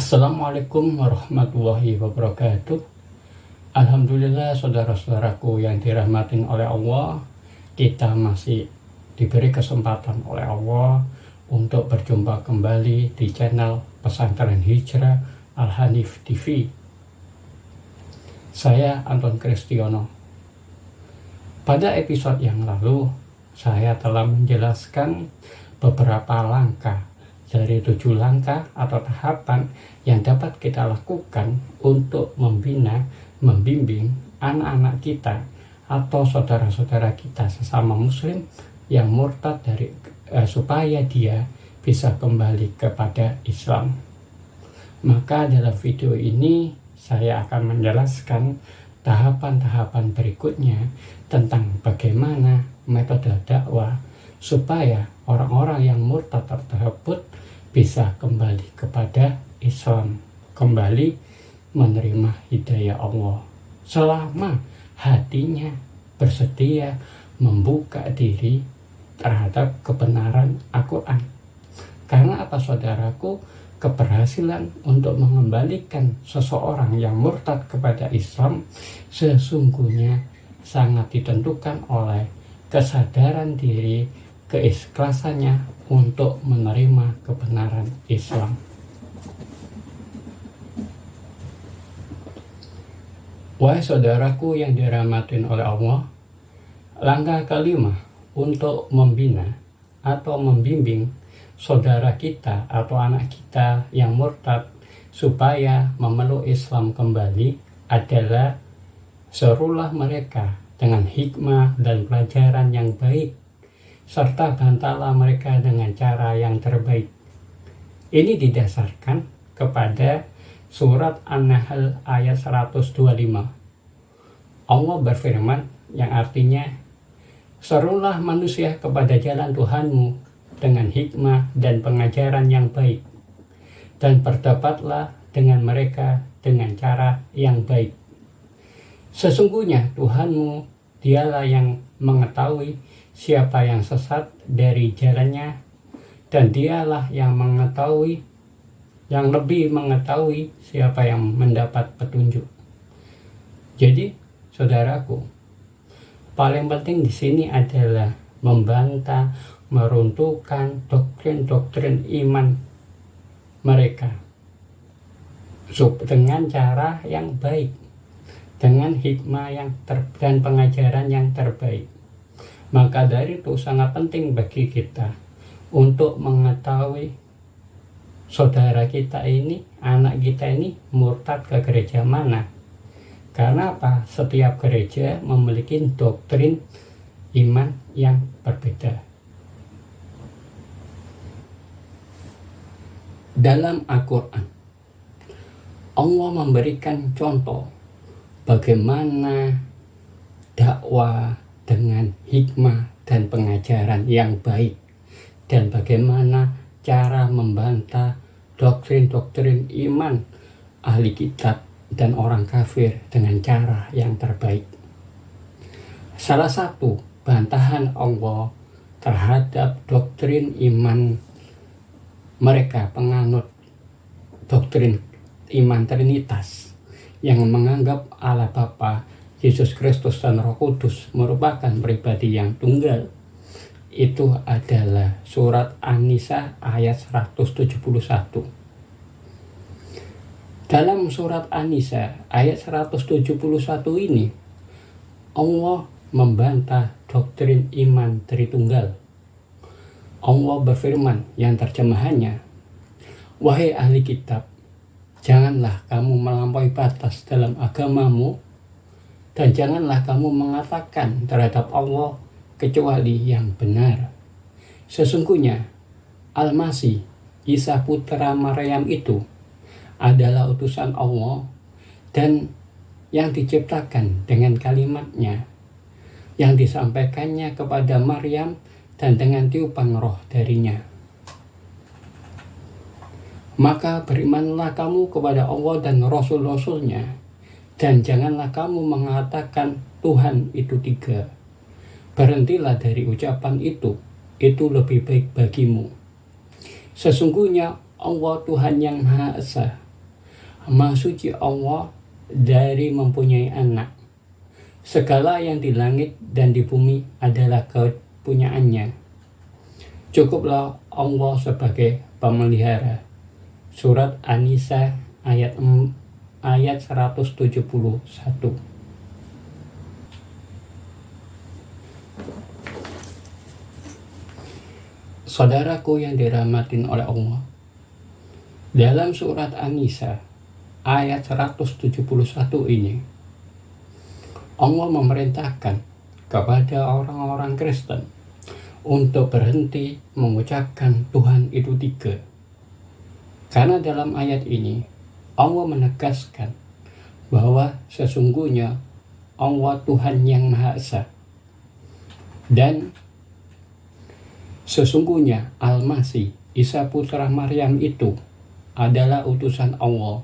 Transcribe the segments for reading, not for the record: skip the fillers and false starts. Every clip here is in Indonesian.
Assalamualaikum warahmatullahi wabarakatuh. Alhamdulillah, saudara-saudaraku yang dirahmatin oleh Allah, kita masih diberi kesempatan oleh Allah untuk berjumpa kembali di channel Pesantren Hijrah Al-Hanif TV. Saya Anton Kristiono. Pada episode yang lalu, saya telah menjelaskan beberapa langkah dari 7 langkah atau tahapan yang dapat kita lakukan untuk membina, membimbing anak-anak kita atau saudara-saudara kita sesama muslim yang murtad supaya dia bisa kembali kepada Islam. Maka dalam video ini saya akan menjelaskan tahapan-tahapan berikutnya tentang bagaimana metode dakwah supaya orang-orang yang murtad tersebut bisa kembali kepada Islam, kembali menerima hidayah Allah, selama hatinya bersedia membuka diri terhadap kebenaran Al-Quran. Karena apa, saudaraku? Keberhasilan untuk mengembalikan seseorang yang murtad kepada Islam sesungguhnya sangat ditentukan oleh kesadaran diri, keikhlasannya untuk menerima kebenaran Islam. Wahai saudaraku yang dirahmatin oleh Allah, langkah kelima untuk membina atau membimbing saudara kita atau anak kita yang murtad supaya memeluk Islam kembali adalah serulah mereka dengan hikmah dan pelajaran yang baik, serta bantalah mereka dengan cara yang terbaik. Ini didasarkan kepada surat An-Nahl ayat 125. Allah berfirman yang artinya, serulah manusia kepada jalan Tuhanmu dengan hikmah dan pengajaran yang baik, dan berdapatlah dengan mereka dengan cara yang baik. Sesungguhnya Tuhanmu, dialah yang mengetahui siapa yang sesat dari jalannya, dan dialah yang lebih mengetahui siapa yang mendapat petunjuk. Jadi, saudaraku, paling penting di sini adalah membantah, meruntuhkan doktrin-doktrin iman mereka dengan cara yang baik, dengan hikmah dan pengajaran yang terbaik. Maka dari itu sangat penting bagi kita untuk mengetahui saudara kita ini, anak kita ini murtad ke gereja mana. Karena apa? Setiap gereja memiliki doktrin iman yang berbeda. Dalam Al-Quran, Allah memberikan contoh bagaimana dakwah dengan hikmah dan pengajaran yang baik, dan bagaimana cara membantah doktrin-doktrin iman ahli kitab dan orang kafir dengan cara yang terbaik. Salah satu bantahan Allah terhadap doktrin iman mereka penganut doktrin iman Trinitas yang menganggap Allah Bapa, Yesus Kristus dan Roh Kudus merupakan pribadi yang tunggal, itu adalah surat An-Nisa ayat 171. Dalam surat An-Nisa ayat 171 ini, Allah membantah doktrin iman Tritunggal. Allah berfirman yang terjemahannya, wahai ahli kitab, janganlah kamu melampaui batas dalam agamamu, dan janganlah kamu mengatakan terhadap Allah kecuali yang benar. Sesungguhnya Al-Masih, Isa putra Maryam itu adalah utusan Allah dan yang diciptakan dengan kalimatnya, yang disampaikannya kepada Maryam dan dengan tiupan roh darinya. Maka berimanlah kamu kepada Allah dan Rasul-Rasulnya, dan janganlah kamu mengatakan Tuhan itu 3. Berhentilah dari ucapan itu lebih baik bagimu. Sesungguhnya Allah Tuhan yang Maha Esa, Maha suci Allah dari mempunyai anak. Segala yang di langit dan di bumi adalah kepunyaannya. Cukuplah Allah sebagai pemelihara. Surat An-Nisa ayat 171. Saudaraku yang dirahmatin oleh Allah, dalam surat An-Nisa ayat 171 ini, Allah memerintahkan kepada orang-orang Kristen untuk berhenti mengucapkan Tuhan itu tiga. Karena dalam ayat ini Allah menegaskan bahwa sesungguhnya Allah Tuhan yang Maha Esa, dan sesungguhnya Al-Masih Isa putra Maryam itu adalah utusan Allah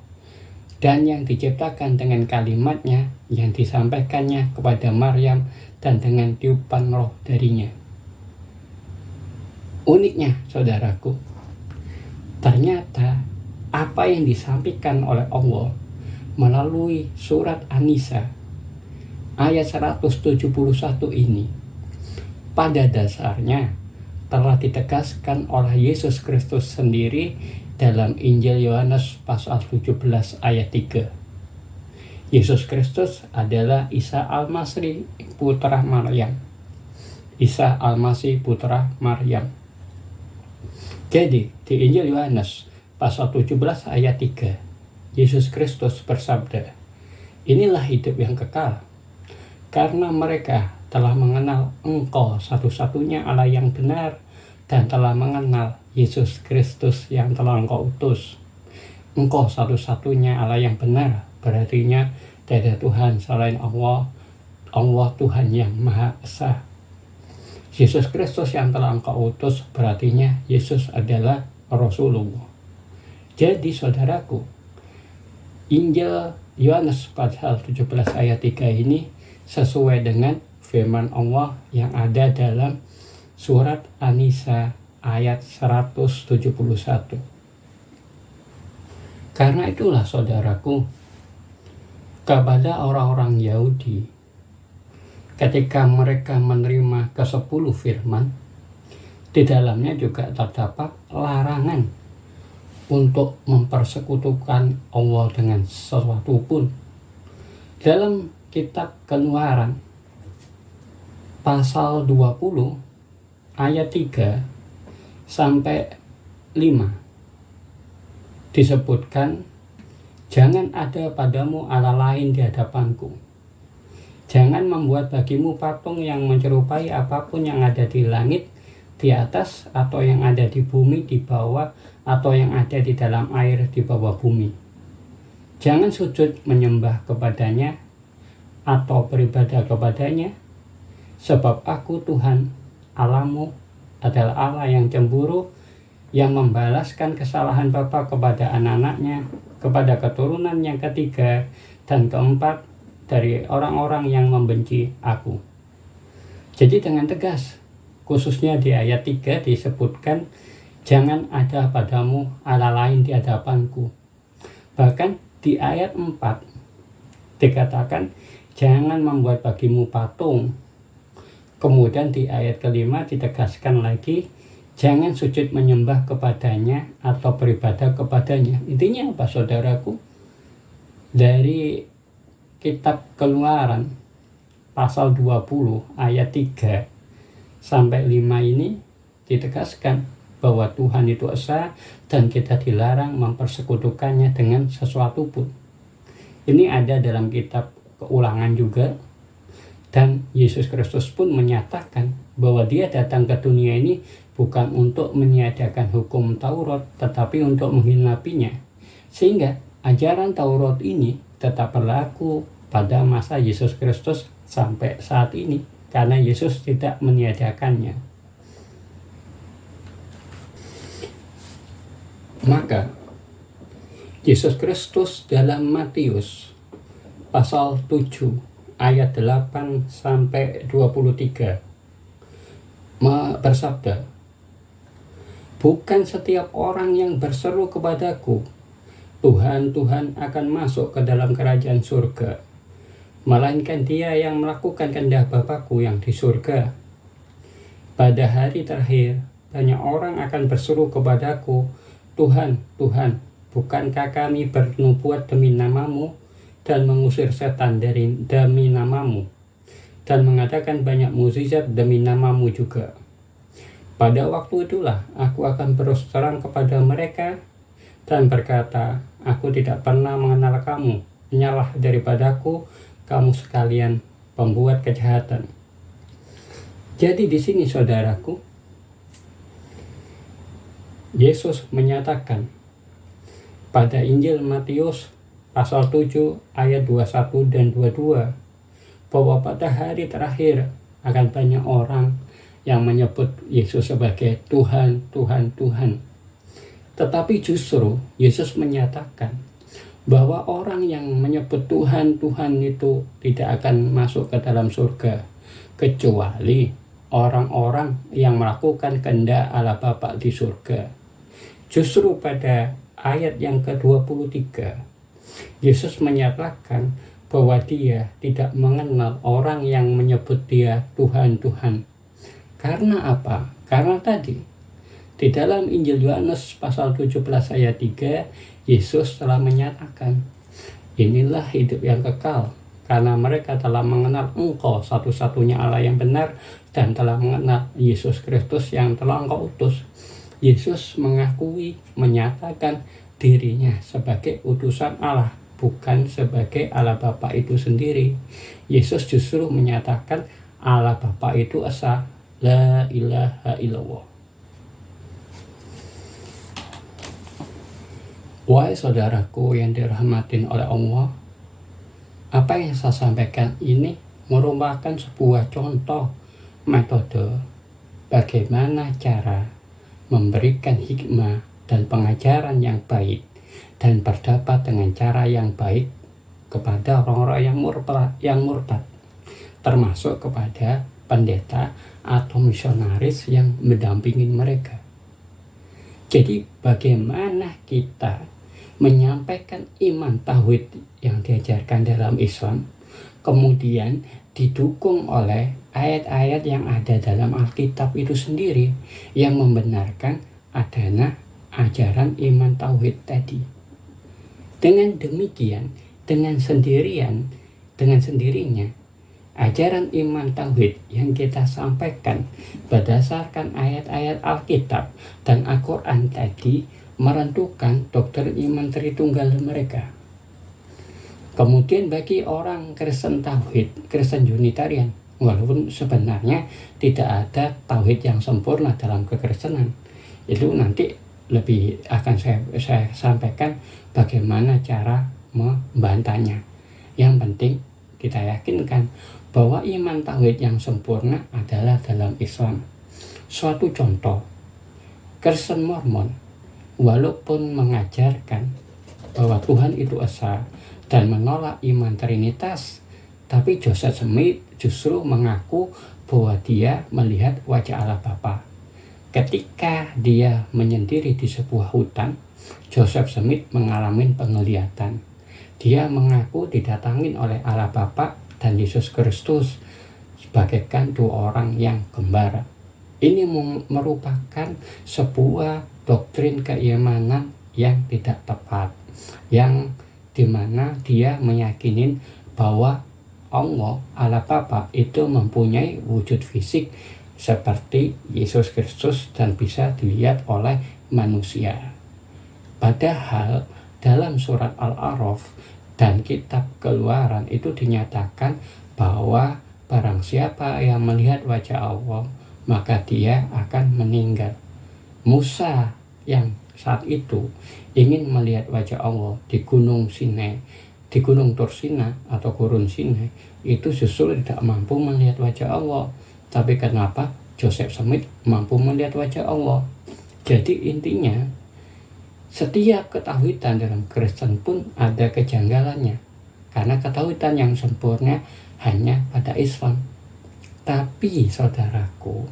dan yang diciptakan dengan kalimatnya yang disampaikannya kepada Maryam dan dengan tiupan roh darinya. Uniknya saudaraku, ternyata apa yang disampaikan oleh Allah melalui surat An-Nisa ayat 171 ini pada dasarnya telah ditegaskan oleh Yesus Kristus sendiri dalam Injil Yohanes pasal 17 ayat 3. Yesus Kristus adalah Isa Al-Masih putra Maryam. Isa Al-Masih putra Maryam. Jadi di Injil Yohanes pasal 17 ayat 3, Yesus Kristus bersabda, "Inilah hidup yang kekal, karena mereka telah mengenal Engkau satu-satunya Allah yang benar dan telah mengenal Yesus Kristus yang telah Engkau utus." Engkau satu-satunya Allah yang benar, berartinya tidak ada Tuhan selain Allah, Allah Tuhan yang Maha Esa. Yesus Kristus yang telah Engkau utus, berartinya Yesus adalah Rasulullah. Jadi saudaraku, Injil Yohanes pasal 17 ayat 3 ini sesuai dengan firman Allah yang ada dalam surat An-Nisa ayat 171. Karena itulah saudaraku, kepada orang-orang Yahudi, ketika mereka menerima ke-10 firman, di dalamnya juga terdapat larangan untuk mempersekutukan Allah dengan sesuatu pun. Dalam kitab Keluaran pasal 20 ayat 3 sampai 5 disebutkan, "Jangan ada padamu Allah lain di hadapanku. Jangan membuat bagimu patung yang menyerupai apapun yang ada di langit, di atas, atau yang ada di bumi di bawah, atau yang ada di dalam air di bawah bumi. Jangan sujud menyembah kepadanya atau beribadah kepadanya, sebab aku Tuhan Allahmu adalah Allah yang cemburu, yang membalaskan kesalahan bapa kepada anak-anaknya, kepada keturunan yang ketiga dan keempat dari orang-orang yang membenci aku." Jadi dengan tegas, khususnya di ayat 3 disebutkan, "Jangan ada padamu Allah lain di hadapanku." Bahkan di ayat 4 dikatakan, "Jangan membuat bagimu patung." Kemudian di ayat kelima ditegaskan lagi, "Jangan sujud menyembah kepadanya atau beribadah kepadanya." Intinya apa saudaraku? Dari kitab Keluaran pasal 20 ayat 3 sampai 5 ini ditegaskan bahwa Tuhan itu esa dan kita dilarang mempersekutukannya dengan sesuatu pun. Ini ada dalam kitab Keulangan juga, dan Yesus Kristus pun menyatakan bahwa Dia datang ke dunia ini bukan untuk meniadakan hukum Taurat, tetapi untuk menggenapinya. Sehingga ajaran Taurat ini tetap berlaku pada masa Yesus Kristus sampai saat ini, karena Yesus tidak meniadakannya. Maka Yesus Kristus dalam Matius pasal 7 ayat 8 sampai 23 bersabda, "Bukan setiap orang yang berseru kepadaku, Tuhan akan masuk ke dalam kerajaan surga, melainkan dia yang melakukan kehendak Bapakku yang di surga. Pada hari terakhir, banyak orang akan berseru kepadaku, Tuhan, Tuhan, bukankah kami bernubuat demi namamu dan mengusir setan demi namamu, dan mengadakan banyak mukjizat demi namamu juga? Pada waktu itulah aku akan berterus terang kepada mereka dan berkata, aku tidak pernah mengenal kamu, menyalah daripadaku, kamu sekalian pembuat kejahatan. Jadi di sini saudaraku, Yesus menyatakan pada Injil Matius pasal 7 ayat 21 dan 22 bahwa pada hari terakhir akan banyak orang yang menyebut Yesus sebagai Tuhan, Tuhan, Tuhan. Tetapi justru Yesus menyatakan bahwa orang yang menyebut Tuhan, Tuhan itu tidak akan masuk ke dalam surga, kecuali orang-orang yang melakukan kehendak Allah Bapa di surga. Justru pada ayat yang ke-23, Yesus menyatakan bahwa dia tidak mengenal orang yang menyebut dia Tuhan, Tuhan. Karena apa? Karena tadi di dalam Injil Yohanes pasal 17 ayat 3, Yesus telah menyatakan, inilah hidup yang kekal, karena mereka telah mengenal Engkau satu-satunya Allah yang benar, dan telah mengenal Yesus Kristus yang telah Engkau utus. Yesus menyatakan dirinya sebagai utusan Allah, bukan sebagai Allah Bapa itu sendiri. Yesus justru menyatakan Allah Bapa itu esa, la ilaha illallah. Wahai saudaraku yang dirahmatin oleh Allah, apa yang saya sampaikan ini merupakan sebuah contoh metode bagaimana cara memberikan hikmah dan pengajaran yang baik dan berdapat dengan cara yang baik kepada orang-orang yang murtad, termasuk kepada pendeta atau misionaris yang mendampingi mereka. Jadi bagaimana kita menyampaikan iman tauhid yang diajarkan dalam Islam, kemudian didukung oleh ayat-ayat yang ada dalam Alkitab itu sendiri yang membenarkan adanya ajaran iman tauhid tadi. Dengan demikian, dengan sendirinya, ajaran iman tauhid yang kita sampaikan berdasarkan ayat-ayat Alkitab dan Al-Quran tadi menentukan doktrin iman Tritunggal mereka. Kemudian bagi orang Kristen tauhid, Kristen Unitarian, walaupun sebenarnya tidak ada tauhid yang sempurna dalam kekristenan, itu nanti lebih akan saya sampaikan bagaimana cara membantahnya. Yang penting kita yakinkan bahwa iman tauhid yang sempurna adalah dalam Islam. Suatu contoh, Kristen Mormon walaupun mengajarkan bahwa Tuhan itu esa dan menolak iman Trinitas, tapi Joseph Smith justru mengaku bahwa dia melihat wajah Allah Bapa. Ketika dia menyendiri di sebuah hutan, Joseph Smith mengalami penglihatan. Dia mengaku didatangin oleh Allah Bapa dan Yesus Kristus sebagaikan dua orang yang kembar. Ini merupakan sebuah doktrin keimanan yang tidak tepat, yang dimana dia meyakini bahwa Allah Bapa itu mempunyai wujud fisik seperti Yesus Kristus dan bisa dilihat oleh manusia. Padahal dalam surat Al-A'raf dan kitab Keluaran itu dinyatakan bahwa barang siapa yang melihat wajah Allah, maka dia akan meninggal. Musa yang saat itu ingin melihat wajah Allah di Gunung Sinai, di Gunung Tursina atau Gurun Sinai, itu justru tidak mampu melihat wajah Allah. Tapi kenapa Joseph Smith mampu melihat wajah Allah? Jadi intinya, setiap ketauhidan dalam Kristen pun ada kejanggalannya, karena ketauhidan yang sempurna hanya pada Islam. Tapi saudaraku,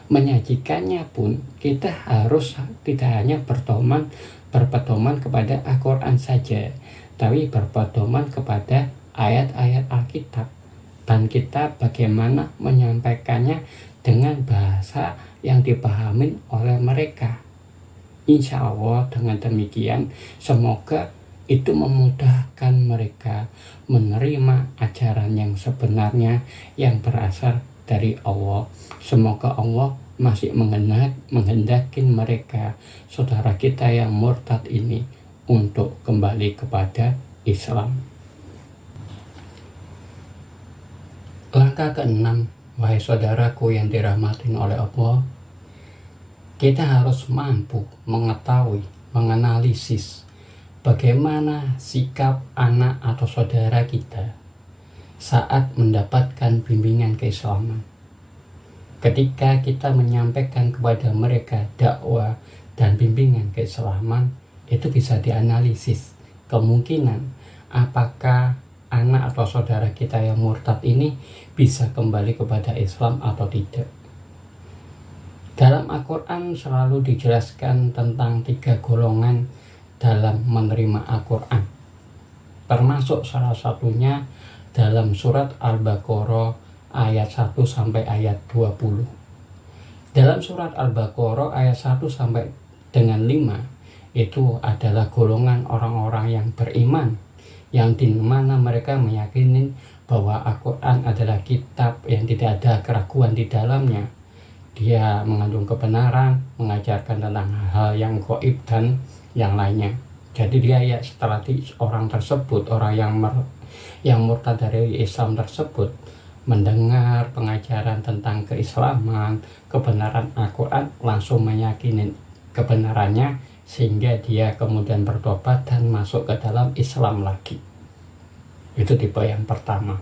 menyajikannya pun kita harus tidak hanya berpedoman kepada Al-Quran saja, tapi berpedoman kepada ayat-ayat Alkitab, dan kita bagaimana menyampaikannya dengan bahasa yang dipahami oleh mereka. Insya Allah dengan demikian semoga itu memudahkan mereka menerima ajaran yang sebenarnya yang berasal dari Allah. Semoga Allah masih menghendaki mereka, saudara kita yang murtad ini, untuk kembali kepada Islam. Langkah ke-6, wahai saudaraku yang dirahmati oleh Allah, kita harus mampu mengetahui, menganalisis bagaimana sikap anak atau saudara kita saat mendapatkan bimbingan keislaman. Ketika kita menyampaikan kepada mereka dakwah dan bimbingan keislaman, itu bisa dianalisis kemungkinan apakah anak atau saudara kita yang murtad ini bisa kembali kepada Islam atau tidak. Dalam Al-Quran selalu dijelaskan tentang 3 golongan dalam menerima Al-Quran, termasuk salah satunya dalam surat Al-Baqarah ayat 1 sampai ayat 20. Dalam surat Al-Baqarah ayat 1 sampai dengan 5 itu adalah golongan orang-orang yang beriman, yang dimana mereka meyakini bahwa Al-Quran adalah kitab yang tidak ada keraguan di dalamnya. Dia mengandung kebenaran, mengajarkan tentang hal yang gaib dan yang lainnya. Jadi dia ya setelah orang tersebut, orang yang murtad dari Islam tersebut mendengar pengajaran tentang keislaman, kebenaran Al-Quran, langsung meyakini kebenarannya, sehingga dia kemudian bertobat dan masuk ke dalam Islam lagi. Itu tipe yang pertama.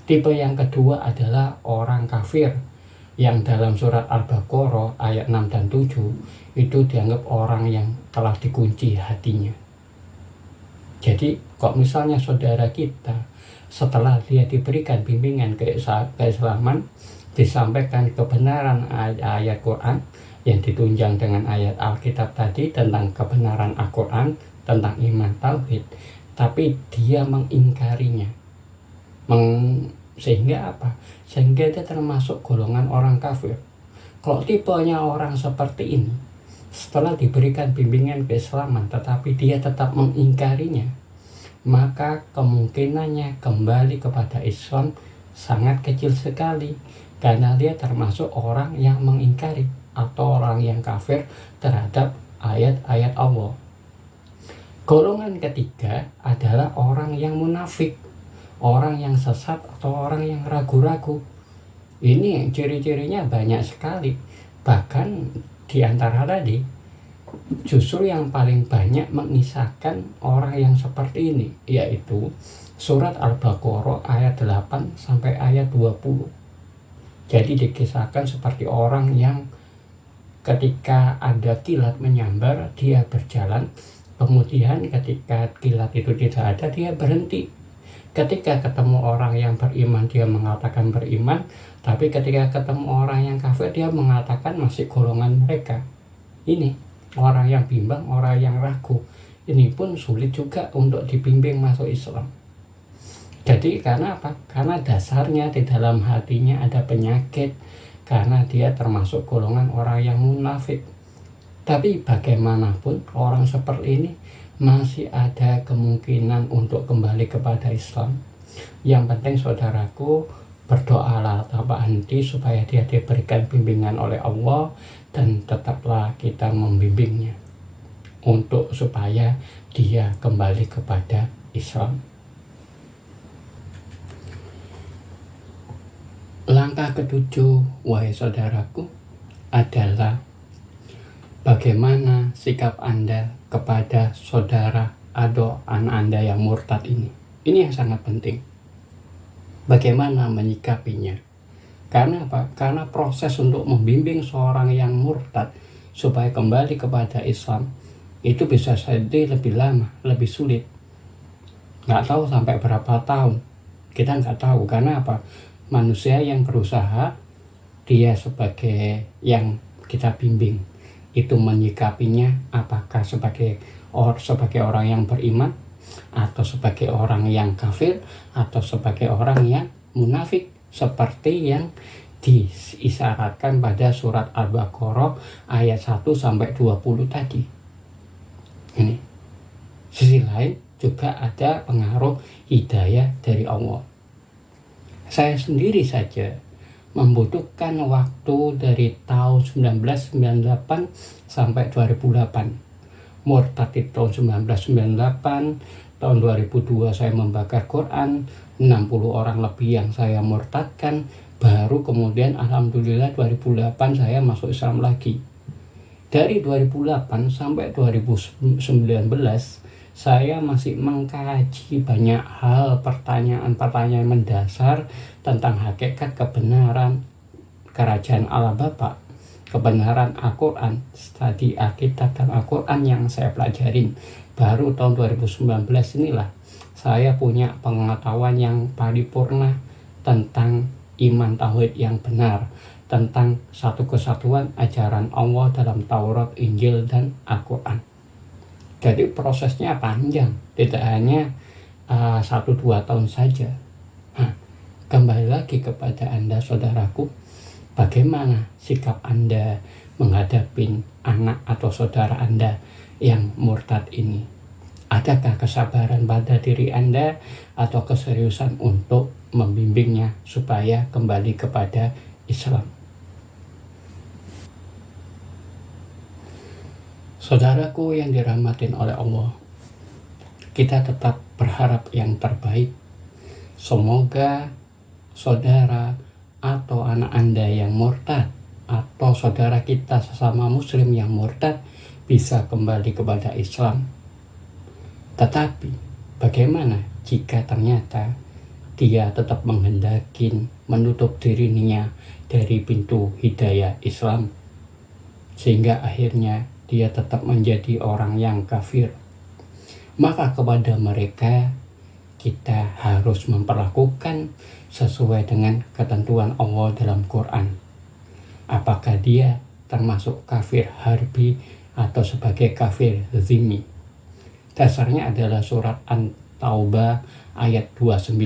Tipe yang kedua adalah orang kafir, yang dalam surat Al-Baqarah ayat 6 dan 7 itu dianggap orang yang telah dikunci hatinya. Jadi kok misalnya saudara kita setelah dia diberikan bimbingan keislaman, disampaikan kebenaran ayat Quran yang ditunjang dengan ayat Alkitab tadi tentang kebenaran Al-Quran, tentang iman tauhid, tapi dia mengingkarinya, sehingga apa? Sehingga dia termasuk golongan orang kafir. Kalau tipenya orang seperti ini, setelah diberikan bimbingan keislaman tetapi dia tetap mengingkarinya, maka kemungkinannya kembali kepada Islam sangat kecil sekali, karena dia termasuk orang yang mengingkari atau orang yang kafir terhadap ayat-ayat Allah. Golongan ketiga adalah orang yang munafik, orang yang sesat atau orang yang ragu-ragu. Ini ciri-cirinya banyak sekali. Bahkan di antara tadi, justru yang paling banyak mengisahkan orang yang seperti ini, yaitu surat Al-Baqarah ayat 8 sampai ayat 20. Jadi dikisahkan seperti orang yang ketika ada kilat menyambar, dia berjalan, kemudian ketika kilat itu tidak ada, dia berhenti. Ketika ketemu orang yang beriman, dia mengatakan beriman, tapi ketika ketemu orang yang kafir, dia mengatakan masih golongan mereka. Ini orang yang bimbang, orang yang ragu, ini pun sulit juga untuk dibimbing masuk Islam. Jadi karena apa? Karena dasarnya di dalam hatinya ada penyakit, karena dia termasuk golongan orang yang munafik. Tapi bagaimanapun orang seperti ini masih ada kemungkinan untuk kembali kepada Islam. Yang penting saudaraku, berdoalah tanpa henti supaya dia diberikan bimbingan oleh Allah, dan tetaplah kita membimbingnya untuk supaya dia kembali kepada Islam. Langkah ketujuh, wahai saudaraku, adalah bagaimana sikap Anda kepada saudara atau anak Anda yang murtad ini. Ini yang sangat penting. Bagaimana menyikapinya? Karena apa? Karena proses untuk membimbing seorang yang murtad supaya kembali kepada Islam itu bisa jadi lebih lama, lebih sulit. Nggak tahu sampai berapa tahun. Kita nggak tahu. Karena apa? Manusia yang berusaha dia sebagai yang kita bimbing itu menyikapinya apakah sebagai orang yang beriman, atau sebagai orang yang kafir, atau sebagai orang yang munafik, seperti yang diisyaratkan pada surat Al-Baqarah ayat 1 sampai 20 tadi. Ini sisi lain juga ada pengaruh hidayah dari Allah. Saya sendiri saja membutuhkan waktu dari tahun 1998 sampai 2008. Murtad di tahun 1998, tahun 2002 saya membakar Quran, 60 orang lebih yang saya murtadkan, baru kemudian alhamdulillah 2008 saya masuk Islam lagi. Dari 2008 sampai 2019 saya masih mengkaji banyak hal, pertanyaan-pertanyaan mendasar tentang hakikat kebenaran kerajaan Allah Bapa, kebenaran Al-Quran, studi Alkitab dan Al-Quran yang saya pelajarin. Baru tahun 2019 inilah saya punya pengetahuan yang paripurna tentang iman tauhid yang benar, tentang satu kesatuan ajaran Allah dalam Taurat, Injil, dan Al-Quran. Jadi prosesnya panjang, tidak hanya 1-2 tahun saja. Kembali lagi kepada Anda saudaraku, bagaimana sikap Anda menghadapi anak atau saudara Anda yang murtad ini? Adakah kesabaran pada diri Anda atau keseriusan untuk membimbingnya supaya kembali kepada Islam? Saudaraku yang dirahmatin oleh Allah, kita tetap berharap yang terbaik. Semoga saudara atau anak Anda yang murtad, atau saudara kita sesama muslim yang murtad bisa kembali kepada Islam. Tetapi bagaimana jika ternyata dia tetap menghendaki menutup dirinya dari pintu hidayah Islam, sehingga akhirnya dia tetap menjadi orang yang kafir? Maka kepada mereka kita harus memperlakukan sesuai dengan ketentuan Allah dalam Quran. Apakah dia termasuk kafir harbi atau sebagai kafir zimmi? Dasarnya adalah surat An-Taubah ayat 29.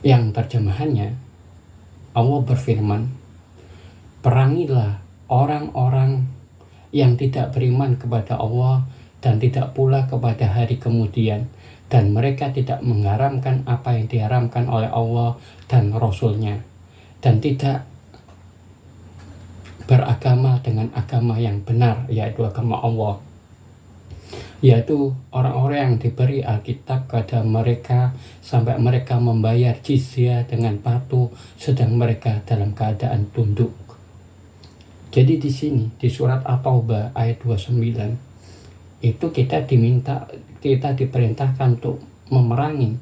Yang terjemahannya, Allah berfirman, perangilah orang-orang yang tidak beriman kepada Allah dan tidak pula kepada hari kemudian, dan mereka tidak mengharamkan apa yang diharamkan oleh Allah dan Rasul-Nya, dan tidak beragama dengan agama yang benar, yaitu agama Allah, yaitu orang-orang yang diberi Alkitab kepada mereka sampai mereka membayar jizyah dengan patuh sedang mereka dalam keadaan tunduk. Jadi di sini di surat At-Taubah ayat 29 itu kita diperintahkan untuk memerangi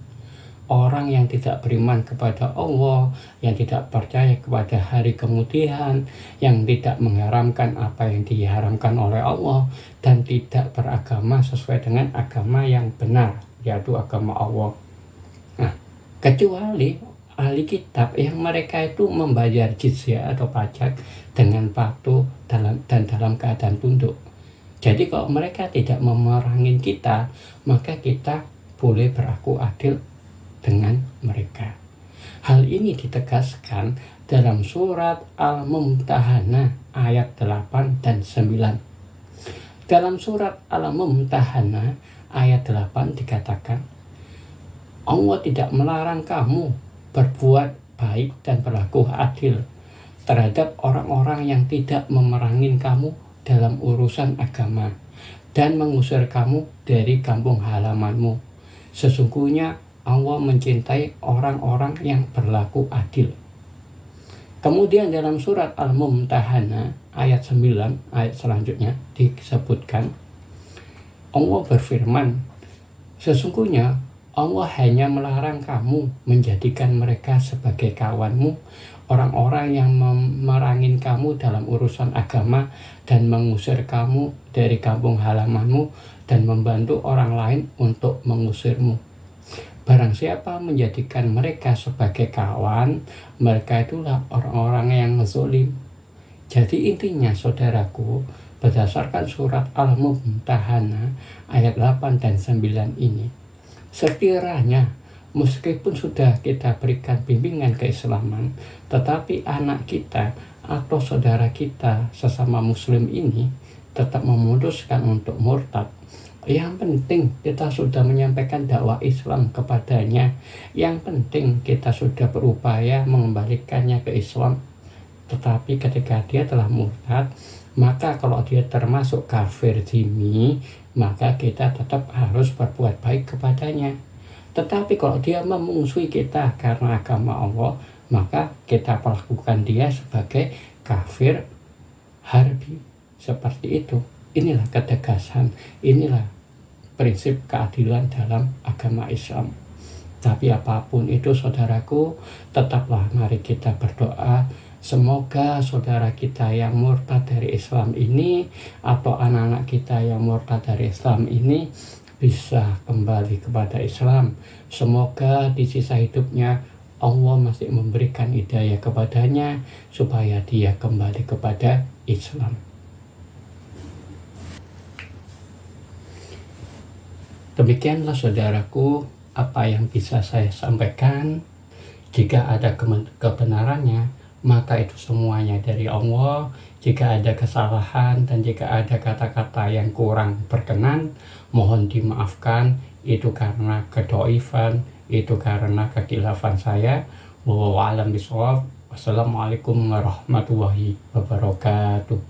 orang yang tidak beriman kepada Allah, yang tidak percaya kepada hari kemudian, yang tidak mengharamkan apa yang diharamkan oleh Allah, dan tidak beragama sesuai dengan agama yang benar, yaitu agama Allah. Nah, kecuali ahli kitab yang mereka itu membayar jizyah atau pajak dengan patuh dan dalam keadaan tunduk. Jadi kalau mereka tidak memerangi kita, maka kita boleh berlaku adil dengan mereka. Hal ini ditegaskan dalam surat Al-Mumtahanah ayat 8 dan 9. Dalam surat Al-Mumtahanah ayat 8 dikatakan, Allah tidak melarang kamu berbuat baik dan berlaku adil terhadap orang-orang yang tidak memerangi kamu dalam urusan agama dan mengusir kamu dari kampung halamanmu. Sesungguhnya Allah mencintai orang-orang yang berlaku adil. Kemudian dalam surat Al-Mumtahanah ayat 9, ayat selanjutnya disebutkan, Allah berfirman, sesungguhnya Allah hanya melarang kamu menjadikan mereka sebagai kawanmu, orang-orang yang memerangi kamu dalam urusan agama dan mengusir kamu dari kampung halamanmu dan membantu orang lain untuk mengusirmu. Barang siapa menjadikan mereka sebagai kawan, mereka itulah orang-orang yang zalim. Jadi intinya saudaraku, berdasarkan surat Al-Mumtahanah ayat 8 dan 9 ini, sekiranya meskipun sudah kita berikan bimbingan keislaman, tetapi anak kita atau saudara kita sesama muslim ini tetap memutuskan untuk murtad, yang penting kita sudah menyampaikan dakwah Islam kepadanya. Yang penting kita sudah berupaya mengembalikannya ke Islam. Tetapi ketika dia telah murtad, maka kalau dia termasuk kafir zimmi, maka kita tetap harus berbuat baik kepadanya. Tetapi kalau dia memusuhi kita karena agama Allah, maka kita perlakukan dia sebagai kafir harbi. Seperti itu. Inilah ketegasan, inilah prinsip keadilan dalam agama Islam. Tapi apapun itu saudaraku, tetaplah mari kita berdoa, semoga saudara kita yang murtad dari Islam ini atau anak-anak kita yang murtad dari Islam ini bisa kembali kepada Islam. Semoga di sisa hidupnya Allah masih memberikan hidayah kepadanya supaya dia kembali kepada Islam. Demikianlah saudaraku apa yang bisa saya sampaikan. Jika ada kebenarannya, maka itu semuanya dari Allah. Jika ada kesalahan dan jika ada kata-kata yang kurang berkenan, mohon dimaafkan. Itu karena kedoifan, itu karena kekhilafan saya. Wallahu a'lam bishawab. Wassalamualaikum warahmatullahi wabarakatuh.